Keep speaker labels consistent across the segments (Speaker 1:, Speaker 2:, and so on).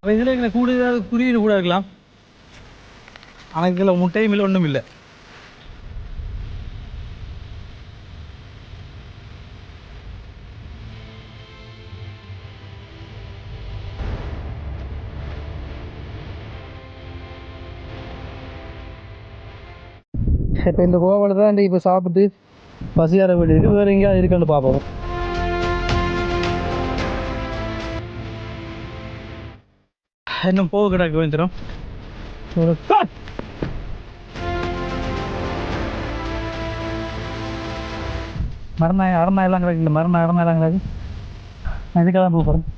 Speaker 1: அப்போ இதில் எங்களை கூட ஏதாவது குறியீடு கூட இருக்கலாம். ஆனால் இதில் முட்டையும் இல்லை, ஒன்றும் இல்லை. இப்போ இந்த கோவாவில் தான் இப்போ சாப்பிட்டு பசியார வீடு இருக்குது. வேறு எங்கேயாவது இருக்கான்னு பார்ப்போம். இன்னும் போக கிடக்கு வந்துடும். மரணாய் அரணாயெல்லாம் கிடக்கு. இந்த மரண அரணாயெல்லாம் கிடக்கு. நான் இதுக்காக தான் போகிறேன்.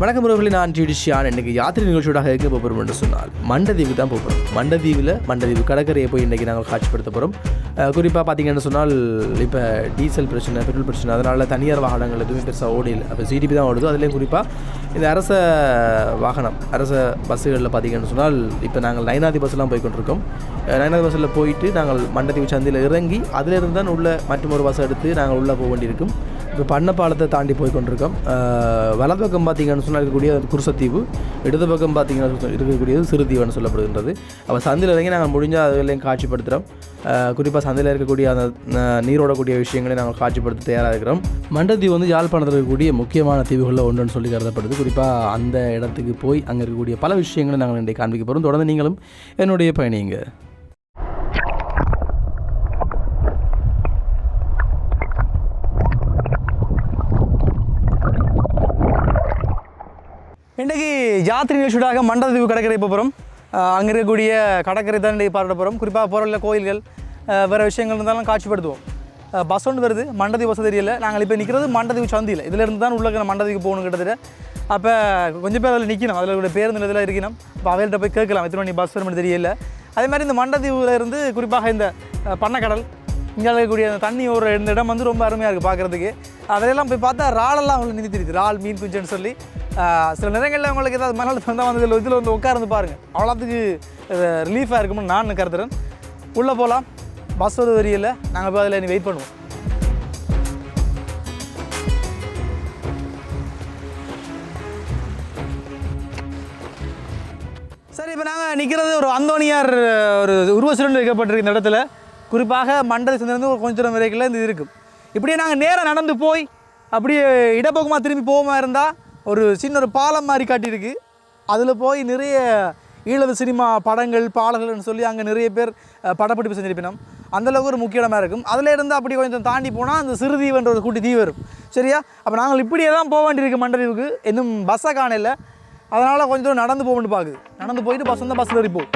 Speaker 2: வணக்கம் உறவுகளே, நான் ஜிடிஷியான். இன்றைக்கி யாத்திரை நிகழ்ச்சியோட எங்கே போகிறோம் என்று சொன்னால் மண்டதீவுக்கு தான் போகிறோம். மண்டதீவு கடற்கரையை போய் இன்றைக்கி நாங்கள் காட்சிப்படுத்த போகிறோம். குறிப்பாக பார்த்தீங்கன்னு சொன்னால் இப்போ டீசல் பிரச்சனை, பெட்ரோல் பிரச்சனை, அதனால் தனியார் வாகனங்கள் எதுவுமே பெருசாக ஓடியில். அப்போ ஜிடிபி தான் ஓடுது. அதுலேயும் குறிப்பாக இந்த அரச பஸ்ஸுகளில் பார்த்தீங்கன்னு சொன்னால் இப்போ நாங்கள் நயனாதி பஸ்ஸெலாம் போய்கொண்டிருக்கோம். நயனாதி பஸ்ஸில் போயிட்டு நாங்கள் மண்டதீவு சந்தையில் இறங்கி அதிலிருந்து தான் உள்ள மற்றொரு பஸ் எடுத்து நாங்கள் உள்ளே போக வேண்டியிருக்கும். இப்போ பண்ணப்பாலத்தை தாண்டி போய் கொண்டிருக்கோம். வலது பக்கம் பார்த்தீங்கன்னு சொன்னால் இருக்கக்கூடிய குருசத்தீவு, இடது பக்கம் பார்த்தீங்கன்னா இருக்கக்கூடியது சிறுதீவுன்னு சொல்லப்படுகின்றது. அப்போ சந்தையில் இறங்கி நாங்கள் முடிஞ்சால் அதுகளையும் காட்சிப்படுத்துகிறோம். குறிப்பாக சந்தையில் இருக்கக்கூடிய அந்த நீரோடக்கூடிய விஷயங்களை நாங்கள் காட்சிப்படுத்த தயாராக இருக்கிறோம். மண்டதீவு வந்து யாழ்ப்பாணத்தில் இருக்கக்கூடிய முக்கியமான தீவுகளில் ஒன்றுன்னு சொல்லி கருதப்படுது. குறிப்பாக அந்த இடத்துக்கு போய் அங்கே இருக்கக்கூடிய பல விஷயங்களை நாங்கள் இன்றைக்கு காண்பிக்க போகிறோம். தொடர்ந்து நீங்களும் என்னுடைய பயணிங்க.
Speaker 1: இன்றைக்கி யாத்திரை நிகழ்ச்சியாக மண்டதீவு கடற்கரை போகிறோம். அங்கே இருக்கக்கூடிய கடற்கரை தான் இன்றைக்கி பார்க்க போகிறோம். குறிப்பாக போகிற கோயில்கள் வேறு விஷயங்கள் இருந்தாலும் காட்சிப்படுத்துவோம். பஸ் ஒன்று வருது, மண்டதீவு பஸ் தெரியல. நாங்கள் இப்போ நிற்கிறது மண்டதீவு சந்தியில். இதிலேருந்து தான் உள்ள மண்டதீவுக்கு போகணும் கிட்டத்தட்ட. அப்போ கொஞ்சம் பேர் அதில் நிற்கணும், அதில் பேருந்து இதில் இருக்கணும். இப்போ அவையில்கிட்ட போய் கேட்கலாம் எத்தனை மணி பஸ் வரும்னு தெரியல. அதே மாதிரி இந்த மண்டதீவில் இருந்து குறிப்பாக இந்த பண்ணக்கடல், இங்கே இருக்கக்கூடிய அந்த தண்ணி ஒரு இந்த இடம் வந்து ரொம்ப அருமையாக இருக்குது பார்க்குறதுக்கு. அதிலெல்லாம் போய் பார்த்தா இறாலெல்லாம் அவங்களை நிறுத்திருக்கு. இறால், மீன் குஞ்சுன்னு சொல்லி சில நேரங்களில் அவங்களுக்கு ஏதாவது மணல் வந்தால் வந்து இதில் வந்து உட்கார்ந்து பாருங்கள், அவ்வளோத்துக்கு ரிலீஃபாக இருக்கும்னு நான் கருத்துறேன். உள்ளே போகலாம், பஸ் ஒரு வரியில் நாங்கள் போய் அதில் வெயிட் பண்ணுவோம். சரி, இப்போ நாங்கள் நிற்கிறது ஒரு அந்தோனியார் ஒரு உருவச்சிலண்டு வைக்கப்பட்டிருக்கு இந்த இடத்துல. குறிப்பாக மண்டல சேர்ந்து ஒரு கொஞ்சம் தூரம் வரைக்கும் இந்த இருக்கும். இப்படியே நாங்கள் நேராக நடந்து போய் அப்படியே இடப்பக்கமாக திரும்பி போகாமல் இருந்தால் ஒரு சின்ன ஒரு பாலம் மாதிரி காட்டியிருக்கு. அதில் போய் நிறைய ஈழது சினிமா படங்கள், பாடல்கள்னு சொல்லி அங்கே நிறைய பேர் படப்பிடிப்பு செஞ்சிருப்பினோம். அந்தளவுக்கு ஒரு முக்கிய இடமாக இருக்கும். அதில் இருந்து அப்படி கொஞ்சம் தாண்டி போனால் அந்த சிறுதீவுன்ற ஒரு குட்டி தீவு வரும். சரியா? அப்போ நாங்கள் இப்படியே தான் போக வேண்டியிருக்கு மண்டதீவுக்கு. இன்னும் பஸ்ஸை காணல, அதனால் கொஞ்சம் தூரம் நடந்து போகணுன்னு பார்க்குது. நடந்து போயிட்டு பஸ் வந்து பஸ்ஸில் ஏறி போகும்.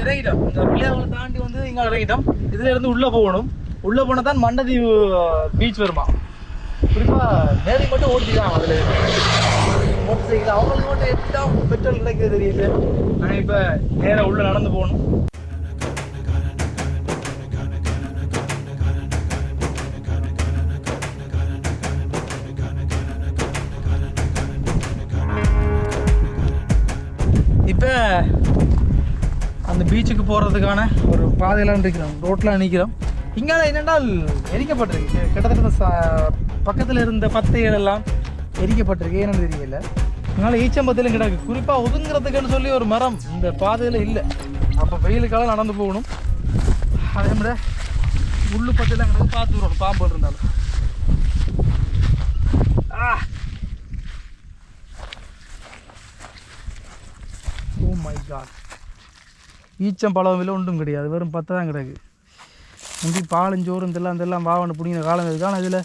Speaker 1: இறங்கிட்டோம். இந்த பிள்ளையாவளை தாண்டி வந்து இங்கே இறங்கிட்டோம். இதில் இருந்து உள்ளே போகணும். உள்ளே போனால் தான் மண்டதீவு பீச் வருமா. குறிப்பாக நேரி மட்டும் ஓட்டிதான் அதில் மோட்டர் சைக்கிள் அவங்களுக்கு மட்டும் எல்லாம் பெட்ரோல் கிடைக்கிறது தெரியல. ஆனால் இப்போ நேராக உள்ளே நடந்து போகணும். இப்போ அந்த பீச்சுக்கு போகிறதுக்கான ஒரு பாதையெல்லாம் இருக்கிறோம், ரோட்டில் நிற்கிறோம். இங்கே என்னென்னால் எரிக்கப்பட்டிருக்கு, கிட்டத்தட்ட பக்கத்தில் இருந்த பத்தைகள் எல்லாம் எரிக்கப்பட்டிருக்கு. என்னன்னு தெரியல. அதனால் ஈச்சம்பத்திலும் கிடக்கு. குறிப்பாக ஒதுங்கிறதுக்குன்னு சொல்லி ஒரு மரம் இந்த பாதையில் இல்லை. அப்போ வெயிலுக்கால நடந்து போகணும். அதே மாதிரி முள்ளு பத்தையெல்லாம் கிடக்கு, பார்த்து விடணும் பாம்பு இருந்தாலும். ஓ மை காட், ஈச்சம்பழம் விலை ஒன்றும் கிடையாது, வெறும் 10 தான் கிடக்கு. முந்தி பாலஞ்சோறும் இதெல்லாம் வாவனை பிடிங்கிற காலம் இருக்குது. ஆனால் இதில்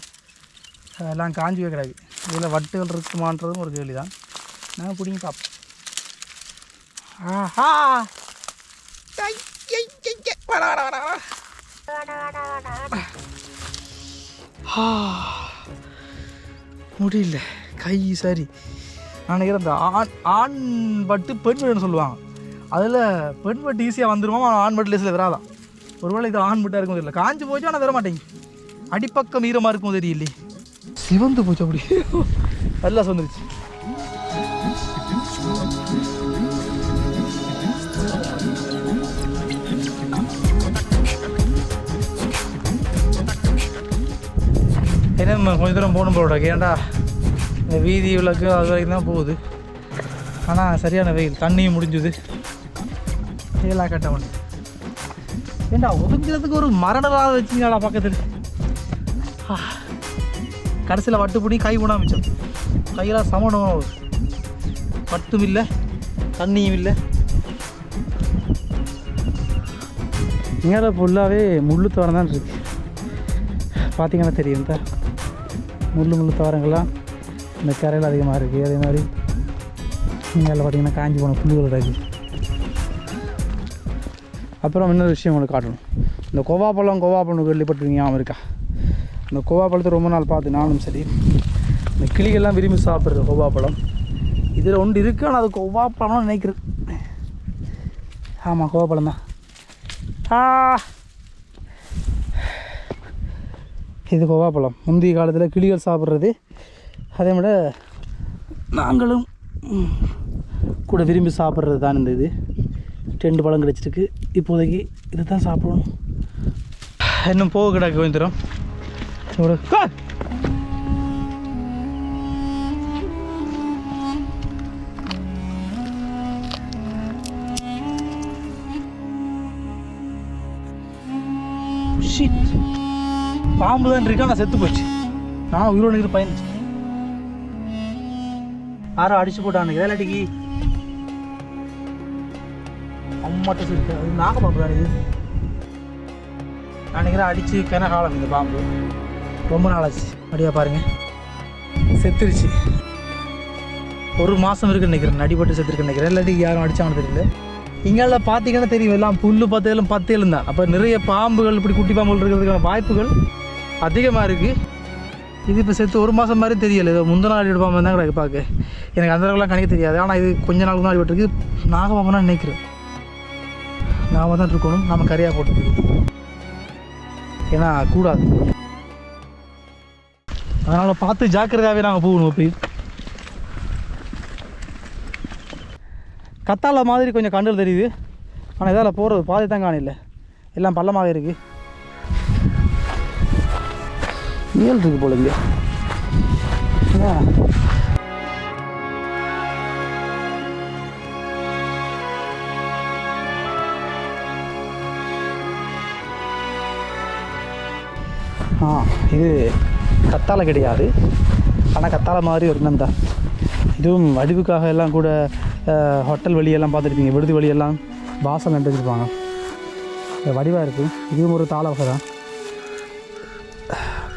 Speaker 1: எல்லாம் காஞ்சிவே கிடக்கு. இதில் வட்டுகள் இருக்குமான்றதும் ஒரு கேள்வி தான். நாங்கள் பிடிங்கி பார்ப்போம். ஆஹா, முடியல கை. சரி, நான் நினைக்கிறேன் அந்த ஆண் வட்டு பெண் வட்டுன்னு சொல்லுவாங்க. அதில் பெண் வட்டு ஈஸியாக வந்துடுவோம், ஆனால் ஆண் வட்டு லேசில் வராதான். ஒருவேளை இது ஆண் வட்டாக இருக்கும் தெரியல. காஞ்சி போச்சு, ஆனால் வர மாட்டேங்க. அடிப்பக்கம் ஈரமாக இருக்கும் தெரியலையே. சிவந்து போச்சு அப்படி, எல்லாம் சொந்துருச்சு. என்ன கொஞ்சம் தூரம் போகணும் போட, ஏன்டா இந்த வீதி விளக்கு அது வரைக்கும் தான் போகுது. ஆனால் சரியான வெயில், தண்ணியும் முடிஞ்சுது. வெயிலாக கட்ட முடியும். ஏண்டா ஒதுங்கிறதுக்கு ஒரு மரணமாக வச்சுங்கடா பக்கத்தில். கடைசியில் வட்டுப்படி கை ஊனா மிச்சம். கையெல்லாம் சமணமாக ஆகுது. வட்டும் இல்லை, தண்ணியும் இல்லை. இங்கே ஃபுல்லாகவே முள்ளு தோரம் தான் இருக்குது. பார்த்தீங்கன்னா தெரியும் தான், முள்ளு தோரங்கள்லாம் இந்த கரையில் அதிகமாக இருக்குது. அதே மாதிரி இங்கே பார்த்தீங்கன்னா காஞ்சி போன புல்லுகள் இருக்குது. அப்புறம் இன்னொரு விஷயம் உங்களுக்கு காட்டணும். இந்த கோவாப்பழம் கேள்விப்பட்டிருக்கீங்க, ஞாபகம் இருக்கா? இந்த கோவாப்பழத்தை ரொம்ப நாள் பார்த்து நானும் சரி, இந்த கிளிகள்லாம் விரும்பி சாப்பிட்றது கோவாப்பழம். இதில் ஒன்று இருக்குது, ஆனால் அது கோவாப்பழம்னு நினைக்கிறது. ஆமாம், கோவாப்பழம் தான். இது கோவாப்பழம். முந்தைய காலத்தில் கிளிகள் சாப்பிட்றது. அதே விட நாங்களும் கூட விரும்பி சாப்பிட்றது தான் இந்த இது. 2 பழம் கிடச்சிருக்கு. இப்போதைக்கு இதை தான் சாப்பிடணும். இன்னும் போக கிடக்கு கொஞ்சம் தூரம். பாம்பு தான் இருக்கா, நான் செத்து போச்சு. நான் உயிரோடு இருக்கிற பையன் யாரோ அடிச்சு போட்டானுங்க. இல்லாட்டிக்கு அம்மாட்ட இருக்கு. அது நாக பாம்பு தான் இது. நான் நினைக்கிறேன் அடிச்சு கிண காலம் இந்த பாம்பு. ரொம்ப நாளாச்சு. அப்படியா பாருங்க, செத்துருச்சு. 1 மாதம் இருக்குன்னு நினைக்கிறேன், அடிபட்டு செத்துருக்குன்னு நினைக்கிறேன். இல்லாட்டி யாரும் அடிச்சாங்கன்னு தெரியல. இங்கே பார்த்தீங்கன்னா தெரியும், எல்லாம் புல் பத்தையிலும் தான். அப்போ நிறைய பாம்புகள், இப்படி குட்டி பாம்புகள் இருக்கிறதுக்கான வாய்ப்புகள் அதிகமாக இருக்குது. இது இப்போ செத்து 1 மாதம் மாதிரி தெரியலை. ஏதோ முந்தின நாள் அடிப்பாம்பு தான் கிடக்கு பார்க்க. எனக்கு அந்த அளவுக்குலாம் கணிக்க தெரியாது. ஆனால் இது கொஞ்ச நாளுக்கு தான் அடிபட்டுருக்கு. நாகபாம்புனா நினைக்கிறேன். நாம தான் இருக்கணும், நம்ம கரையாக போட்டு, ஏன்னா கூடாது. அதனால் பார்த்து ஜாக்கிரதையாகவே நாங்கள் போகணும். இப்போ கத்தாழை மாதிரி கொஞ்சம் கண்டல் தெரியுது. ஆனால் இதால் போகிறது பாதி தான் காணல, எல்லாம் பள்ளமாகவே இருக்குது. நிழல் இருக்குது போல இங்கே. இது கத்தாழை கிடையாது, ஆனால் கத்தாழை மாதிரி ஒரு இனம் தான். இதுவும் வடிவுக்காக எல்லாம் கூட ஹோட்டல் வழியெல்லாம் பார்த்துருப்பீங்க, விடுதி வழியெல்லாம் வாசல் நட்டு வச்சுருப்பாங்க. வடிவாக இருக்கும். இதுவும் ஒரு தாழை வகை தான்.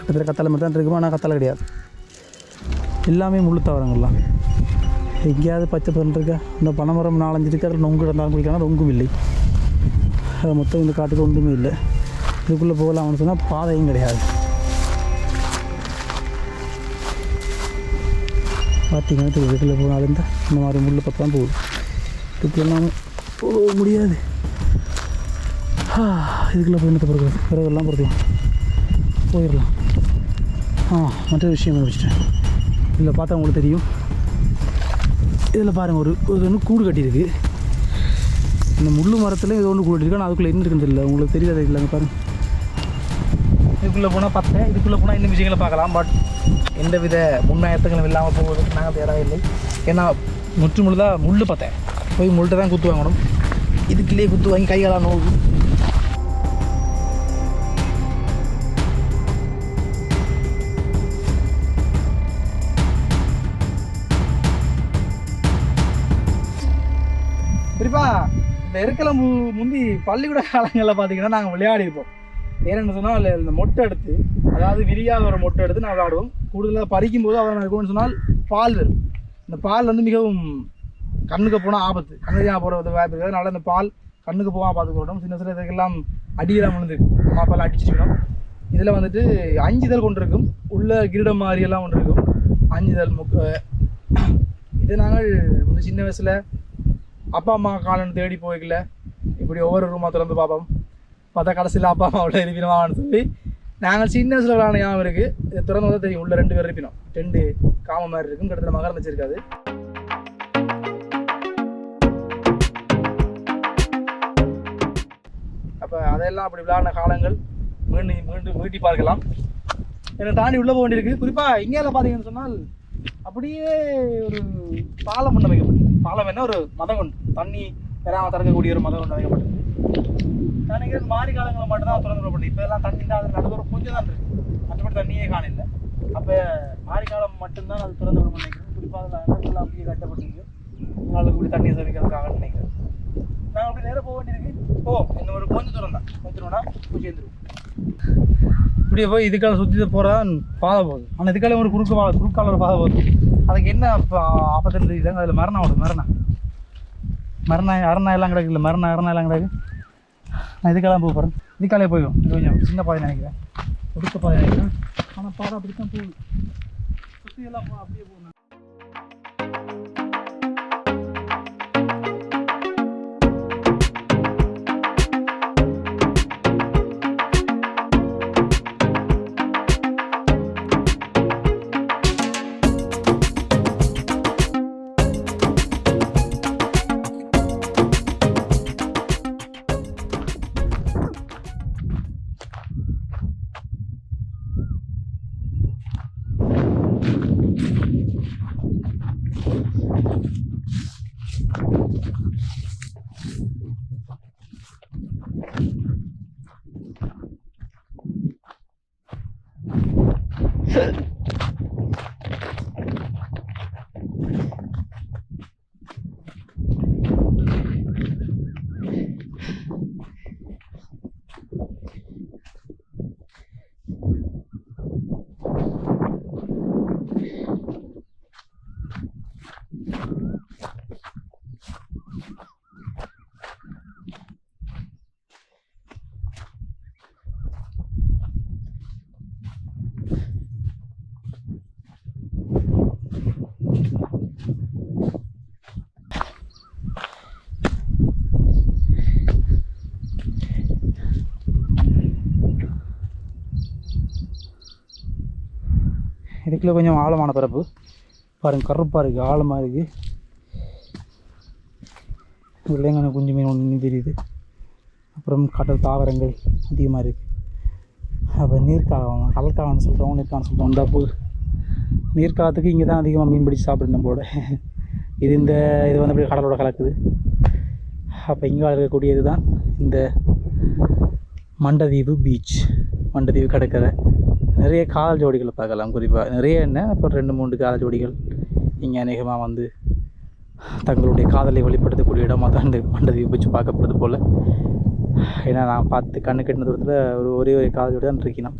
Speaker 1: கிட்டத்தட்ட கத்தாழை மாதிரி தான் இருக்கும், ஆனால் கத்தாழை கிடையாது. எல்லாமே முள்ளு தாவரங்கள்லாம். எங்கேயாவது பச்சை பண்ணிருக்கா, இந்த பனைமரம் 4-5 இருக்குது. அதில் நொங்கு இருந்தாலும் குடிக்கலாம், நொங்கும் இல்லை. மொத்தம் இந்த காட்டுக்கு ஒன்றுமே இல்லை. இதுக்குள்ளே போகலாம்னு சொன்னால் பாதையும் கிடையாது. பார்த்தீங்கன்னா இதுக்குள்ளே போனாலும் இந்த மாதிரி முள்ளு பக்கம் போகுது. இதுக்கெல்லாம் போக முடியாது. இதுக்குள்ளே போய் என்னத்தை பொறுக்கிறது, பிறகுலாம் பொறுக்கலாம், போயிடலாம். மற்ற விஷயம் முடிச்சிட்டேன். இதில் பார்த்தா உங்களுக்கு தெரியும், இதில் பாருங்கள் ஒரு ஒன்று கூடு கட்டியிருக்கு. இந்த முள்ளு மரத்தில் இது ஒன்று கூடு கட்டியிருக்கு. ஆனால் அதுக்குள்ளே என்ன இருக்குன்னு தெரியல, உங்களுக்கு தெரியாது இல்லைங்க. பாருங்கள், இதுக்குள்ளே போனால் பார்த்தேன். இதுக்குள்ளே போனால் இன்னும் விஷயங்களை பார்க்கலாம். பட் எந்த வித முன்னாயத்தங்களும் இல்லாமல் போவதற்கு நாங்கள் தயாராக இல்லை. ஏன்னா முற்று முழுதாக முள் பார்த்தேன். போய் முள்கிட்ட தான் குத்து வாங்கணும். இதுக்குள்ளேயே குத்து வாங்கி கைகாலாம் நோவு. குறிப்பாக இந்த எருக்கலம் முந்தி பள்ளிக்கூட காலங்களில் பார்த்தீங்கன்னா நாங்கள் விளையாடிருப்போம். ஏன்னு சொன்னால் இந்த மொட்டை எடுத்து, அதாவது விரியாத ஒரு மொட்டை எடுத்து நான் விளையாடுவோம். கூடுதலாக பறிக்கும் போது அவர் இருக்கும்னு சொன்னால் பால் வரும். இந்த பால் வந்து மிகவும் கண்ணுக்கு போனால் ஆபத்து, கண்ணுக்கு போகிறது வாய்ப்பு இருக்குது. அதனால் இந்த பால் கண்ணுக்கு போகாமல் பார்த்துக்கணும். சின்ன சின்ன இதுக்கெல்லாம் அடியெல்லாம் விழுந்துருக்கு, அம்மா பால் அடிச்சுக்கணும். இதில் வந்துட்டு 5 இதழ் கொண்டு இருக்கும், உள்ள கிரீடம் மாதிரியெல்லாம் ஒன்று இருக்கும். 5 இதழ் இது நாங்கள் வந்து சின்ன வயசில் அப்பா அம்மா காலன்னு தேடி போய்க்கல, இப்படி ஒவ்வொரு ரூமாக திறந்து பார்ப்போம். பார்த்தா கடைசியில் அப்பா அம்மா உள்ள இருப்பினமான்னு சொல்லி நாங்கள் சின்ன வயசில் விளையாட ஞாபகம் இருக்குது. இது திறந்து தான் தெரியும், உள்ள 2 பேர் இருப்பினோம். 2 காம மாதிரி இருக்கும், கிட்டத்தட்ட மகரம் வச்சிருக்காது. அப்போ அதெல்லாம் அப்படி விளையாடின காலங்கள் மீண்டும் மீட்டி பார்க்கலாம். என்னை தாண்டி உள்ளே போக வேண்டியிருக்கு. குறிப்பாக இங்கேயில் பார்த்தீங்கன்னு சொன்னால் அப்படியே ஒரு பாலம் ஒன்று வைக்கப்பட்டு, பாலம் என்ன ஒரு மதம் கொண்டு தண்ணி பெறாமல் திறக்கக்கூடிய ஒரு மதம் கொண்டு வைக்கப்பட்டது. நான் நினைக்கிறேன் மாறி காலங்களில் மட்டும்தான் திறந்து விடப்பட்டு. இப்போ எல்லாம் தண்ணி தான், அது நடுவர் கொஞ்சம் தான் இருக்குது, மற்றபடி தண்ணியே காணல. அப்போ மாறி காலம் மட்டும்தான் அது திறந்து விட நினைக்கிறேன். குறிப்பாக அதில் அப்படியே கட்டப்பட்டிருக்கு, நாளுக்கு இப்படி தண்ணியை சேமிக்கிறதுக்காக நினைக்கிறேன். நாங்கள் அப்படி நேரம் போக வேண்டியிருக்கு. இந்த ஒரு கொஞ்சம் தூரம் தான், கொஞ்சம் தூரம்னா போய் சேர்ந்துருவோம். இப்படியே போய் இதுக்கால சுற்றி போகிறதான் பாதை போகுது. ஆனால் இதுக்கால ஒரு குறுக்கால ஒரு பாதை போகுது. அதுக்கு என்ன ஆபத்து தெரியுதாங்க, அதில் மரணம் ஓடுது. மரணம் எல்லாம் கிடக்கு, இல்லை அரணா எல்லாம் கிடக்கு. நான் இதுக்கெல்லாம் போக போகிறேன். இதுக்காலே போயிடும். இது கொஞ்சம் சின்ன பாதை நினைக்கிறேன், ஒடுக்க பாதை நினைக்கிறேன். ஆனால் பாதை அப்படி தான் போகுது, சுற்றி எல்லாம் அப்படியே போகணும். இதுக்குள்ள கொஞ்சம் ஆழமான பரப்பு பாருங்கள், கருப்பாக இருக்குது, ஆழமாக இருக்குது. வெள்ளைங்கான குஞ்சு மீன் ஒன்று தெரியுது. அப்புறம் கடல் தாவரங்கள் அதிகமாக இருக்குது. அப்போ நீர்க்காகம், கடல்காகன்னு சொல்கிறோம், நீர்க்காகன்னு சொல்கிறோம். இந்த அப்போ நீர்க்காகத்துக்கு இங்கே தான் அதிகமாக மீன் பிடிச்சி சாப்பிடுது போட. இது வந்து அப்படியே கடலோட கலக்குது. அப்போ இங்கே இருக்கக்கூடியது தான் இந்த மண்டதீவு பீச், மண்டதீவு கடற்கரை. நிறைய காதல் ஜோடிகளை பார்க்கலாம். குறிப்பாக நிறைய என்ன, அப்புறம் 2-3 காதல் ஜோடிகள் இங்கே அநேகமாக வந்து தங்களுடைய காதலை வெளிப்படுத்தக்கூடிய இடமாக தான் இந்த மண்டதீவு பீச் பார்க்கப்படுது போல். ஏன்னா நான் பார்த்து கண்ணு கட்டின தூரத்தில் ஒரே காதல் ஜோடி தான் இருக்கணும்.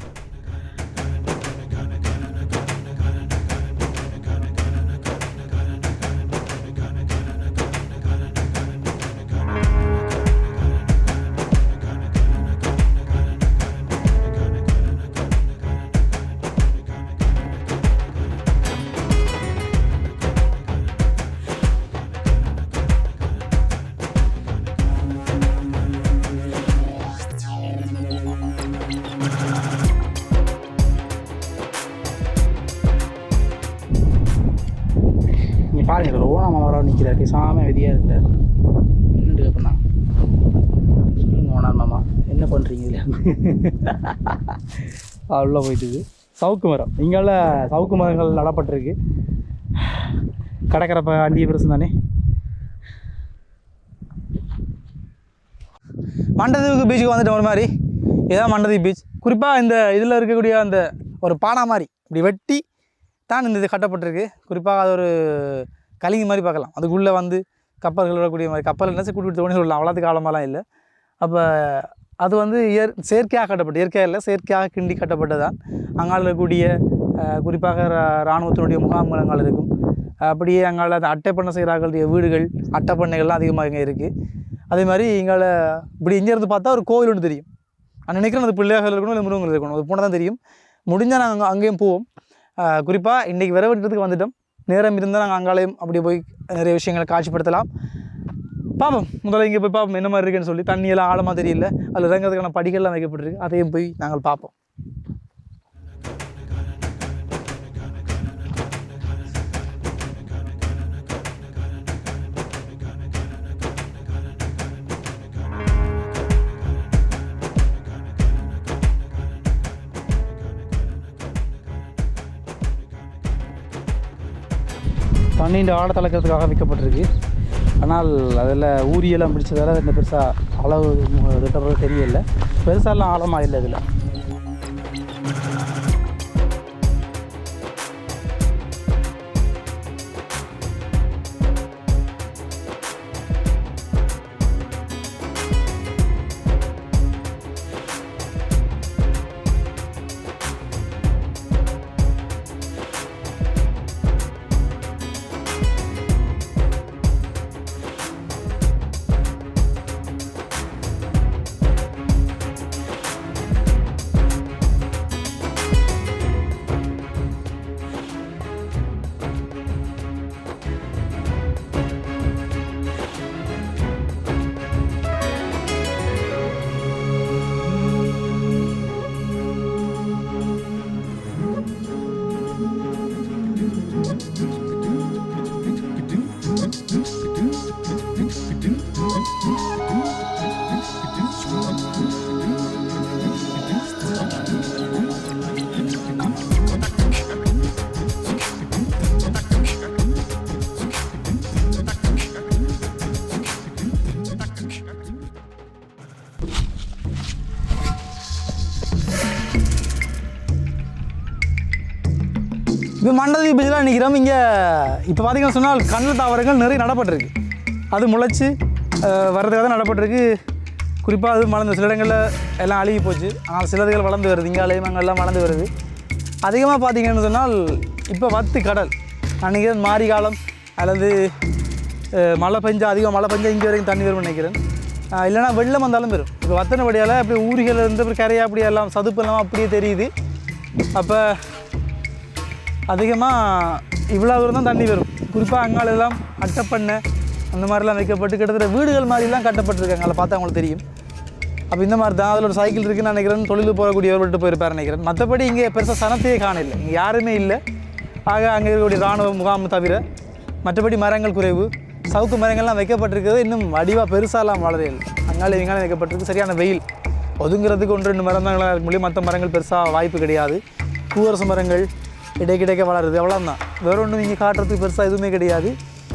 Speaker 1: பாருங்க ஓனாம வர நிற்கிறாரு சாம வெதியாக இருக்கிறார் நின்று கேட்பண்ணா சொல்லுங்க ஓனார் மாமா என்ன பண்ணுறீங்க இதில் உள்ளே போயிட்டுது சவுக்கு மரம் இங்கால சவுக்கு மரங்கள் நடப்பட்டிருக்கு கடற்கரை அண்டிய பெருசு தானே மண்டதீவுக்கு பீச்சுக்கு வந்துட்டு ஒரு மாதிரி இதான் மண்டதீவு பீச் குறிப்பாக இந்த இதில் இருக்கக்கூடிய அந்த ஒரு பானா மாதிரி இப்படி வெட்டி தான் இந்த இது கட்டப்பட்டிருக்கு குறிப்பாக அது ஒரு கலிங்கி மாதிரி பார்க்கலாம் அதுக்குள்ளே வந்து கப்பல்கள் விடக்கூடிய மாதிரி கப்பல் என்ன கூட்டிகிட்டு தோணி சொல்லலாம் அவ்வளோத்துக்கு காலமெல்லாம் இல்லை அப்போ அது வந்து செயற்கையாக கட்டப்பட்டு இயற்கையாக இல்லை செயற்கையாக கிண்டி கட்டப்பட்டதான் அங்கால இருக்கக்கூடிய குறிப்பாக இராணுவத்தினுடைய முகாம்கள் இருக்கும் அப்படியே அங்கால அந்த அட்டை பண்ணை செய்கிறார்களுடைய வீடுகள் அட்டை பண்ணைகள்லாம் அதிகமாக இங்கே இருக்குது அதே மாதிரி இங்கால இப்படி இங்கேருந்து பார்த்தா ஒரு கோவில் ஒன்று தெரியும் நான் நினைக்கிறேன் அது பிள்ளையாக இருக்கணும் இல்லை முருகங்கள் இருக்கணும் அது போனால் தான் தெரியும் முடிஞ்சால் நாங்கள் அங்கேயும் போவோம் குறிப்பாக இன்றைக்கி விரவெட்டுறதுக்கு வந்துட்டோம் நேரம் இருந்தால் நாங்கள் அங்காலையும் அப்படி போய் நிறைய விஷயங்களை காட்சிப்படுத்தலாம் பார்ப்போம் முதல்ல இங்கே போய் பார்ப்போம் என்ன மாதிரி இருக்குன்னு சொல்லி தண்ணியெல்லாம் ஆழமாக தெரியல அதில் இறங்கிறதுக்கான படிகள்லாம் வைக்கப்பட்டிருக்கு அதையும் போய் நாங்கள் பார்ப்போம் தண்ணீண்ட ஆழ தளக்கிறதுக்காக வைக்கப்பட்டிருக்கு ஆனால் அதில் ஊரியெல்லாம் பிடிச்சதால இந்த பெருசாக அளவு திட்டப்படுறது தெரியல பெருசாலாம் ஆழமாக இல்லை இதில் இப்போ மண்டதீவு பீச்சில் நிற்கிறோம் இங்கே இப்போ பார்த்திங்கன்னு சொன்னால் கண்ணு தாவரங்கள் நிறைய நடப்பட்டிருக்கு அது முளைச்சி வர்றதுக்காக தான் நடப்பட்டிருக்கு குறிப்பாக அது வளர்ந்து சில இடங்களில் எல்லாம் அழுகி போச்சு ஆனால் சிலதுகள் வளர்ந்து வருது இங்காலையும் அங்கெல்லாம் வளர்ந்து வருது அதிகமாக பார்த்திங்கன்னு சொன்னால் இப்போ வத்து கடல் நான் நினைக்கிறேன் மாரி காலம் அல்லது மழை பெஞ்சா அதிகம் மழை பெஞ்சா இங்கே வரைக்கும் தண்ணி வரும்னு நினைக்கிறேன் இல்லைனா வெள்ளம் வந்தாலும் வரும் இப்போ வத்தனபடியால் அப்படி ஊர்கள் இருந்து அப்படி கரையாக அப்படி எல்லாம் சதுப்பு எல்லாம் அப்படியே தெரியுது அப்போ அதிகமாக இவ்வளோ தூரம் தான் தண்ணி வரும் குறிப்பாக அங்காலெல்லாம் அட்டைப்பண்ணை அந்த மாதிரிலாம் வைக்கப்பட்டு கிட்டத்தட்ட வீடுகள் மாதிரிலாம் கட்டப்பட்டிருக்காங்க அதில் பார்த்தா அவங்களுக்கு தெரியும் அப்போ இந்த மாதிரி தான் அதில் ஒரு சைக்கிள் இருக்குன்னு நினைக்கிறேன் தொழில் போகக்கூடியவர் விட்டு போயிருப்பார் நினைக்கிறேன் மற்றபடி இங்கே பெருசாக சனத்தையே காணல இங்கே யாருமே இல்லை ஆக அங்கே இருக்கக்கூடிய இராணுவ முகாம் தவிர மற்றபடி மரங்கள் குறைவு சவுக்கு மரங்கள்லாம் வைக்கப்பட்டிருக்கிறது இன்னும் வடிவாக பெருசாலாம் வளரையில் அங்காலே இங்காலே வைக்கப்பட்டிருக்கு சரியான வெயில் ஒதுங்கிறதுக்கு 1-2 மரம் தான் இருக்க முடியும் மற்ற மரங்கள் பெருசாக வாய்ப்பு கிடையாது பூவரசு மரங்கள் இடைக்கிடைக்க வளருது அவ்வளோதான் வேறு ஒன்றும் இங்கே காட்டுறதுக்கு பெருசாக எதுவுமே கிடையாது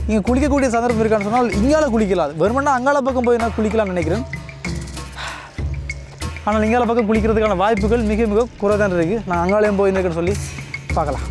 Speaker 1: இங்கே குளிக்கக்கூடிய சந்தர்ப்பம் இருக்கான்னு சொன்னால் இங்கால குளிக்கலாம் வெறுமனா அங்கால பக்கம் போய் நான் குளிக்கலாம்னு நினைக்கிறேன் ஆனால் இங்கால பக்கம் குளிக்கிறதுக்கான வாய்ப்புகள் மிக மிக குறைதான் இருக்குது நான் அங்காலையும் போயிருக்கேன்னு சொல்லி பார்க்கலாம்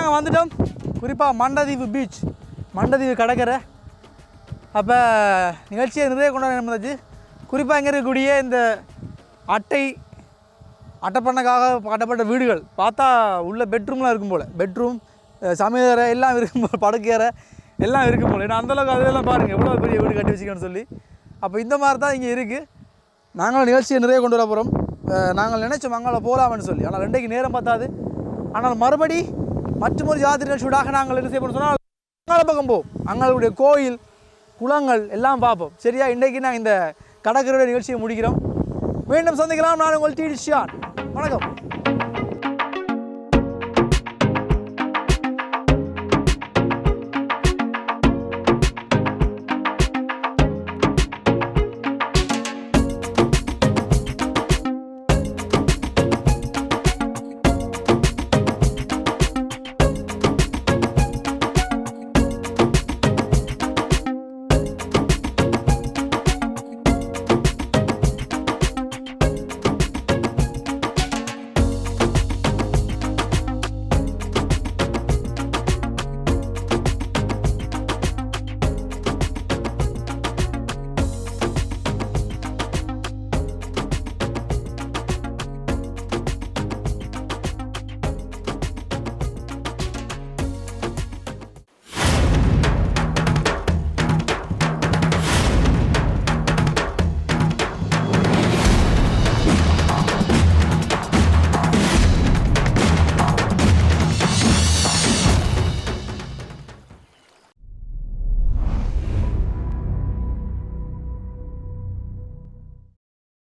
Speaker 1: நாங்கள் வந்துட்டோம். குறிப்பாக மண்டதீவு பீச், மண்டதீவு கடற்கரை. அப்போ நிகழ்ச்சியை நிறைய கொண்டாட இருந்துச்சு. குறிப்பாக இங்கே இருக்கக்கூடிய இந்த அட்டைப்பண்ணக்காக கட்டப்பட்ட வீடுகள் பார்த்தா உள்ள பெட்ரூம்லாம் இருக்கும் போல், பெட்ரூம், சமையலறை எல்லாம் இருக்கும் போல், படுக்கையறை எல்லாம் இருக்கும் போல். ஏன்னா அந்தளவுக்கு அதெல்லாம் பாருங்கள் எவ்வளோ பெரிய வீடு கட்டி வச்சுக்கணும்னு சொல்லி. அப்போ இந்த மாதிரி தான் இங்கே இருக்குது. நாங்களும் நிகழ்ச்சியை நிறைய கொண்டு வர போகிறோம். நாங்கள் நினச்சோம் அங்கே போகலாம்னு சொல்லி, ஆனால் 2க்கு நேரம் பார்த்தாது. ஆனால் மறுபடி மற்றொரு ஜாத்திரை நிகழ்ச்சியூடாக நாங்கள் என்ன செய்யணும் சொன்னால் அங்காள பக்கம் போவோம். அங்களுடைய கோயில் குளங்கள் எல்லாம் பார்ப்போம். சரியா, இன்றைக்கு நான் இந்த கடற்கரையோட நிகழ்ச்சியை முடிக்கிறோம். மீண்டும் சந்திக்கலாம். நான் உங்கள் டி ஷியான். வணக்கம்.